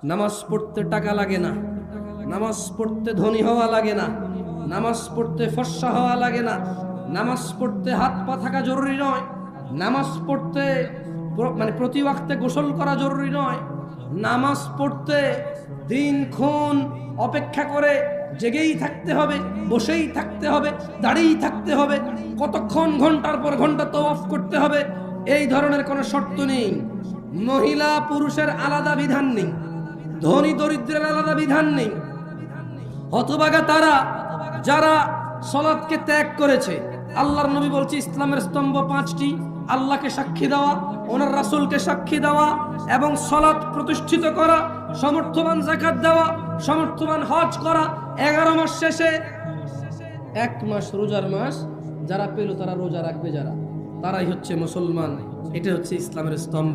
নামাজ পড়তে টাকা লাগে না, নামাজ পড়তে ধনী হওয়া লাগে না, নামাজ পড়তে ফর্সা হওয়া লাগে না, নামাজ পড়তে হাত পা থাকা জরুরি নয়, নামাজ পড়তে প্রতি ওয়াক্তে গোসল করা জরুরি নয়, নামাজ পড়তে দিনক্ষণ অপেক্ষা করে জেগেই থাকতে হবে, বসেই থাকতে হবে, দাঁড়িয়েই থাকতে হবে, কতক্ষণ ঘন্টার পর ঘন্টা তওয়াফ করতে হবে, এই ধরনের কোনো শর্ত নেই। মহিলা পুরুষের আলাদা বিধান নেই, ধনী দরিদ্রের আলাদা বিধান নেই। হতভাগা তারা যারা সালাতকে ত্যাগ করেছে। আল্লাহর নবী বলছে ইসলামের স্তম্ভ 5টি: আল্লাহকে সাক্ষী দেওয়া, ওনার রাসূলকে সাক্ষী দেওয়া এবং সালাত প্রতিষ্ঠিত করা, সমর্থবান যাকাত দেওয়া, সমর্থবান হজ করা। 11 মাস শেষে 1 মাস রোজার মাস যারা পেল তারা রোজা রাখবে, যারা তারাই হচ্ছে মুসলমান। এটা হচ্ছে ইসলামের স্তম্ভ।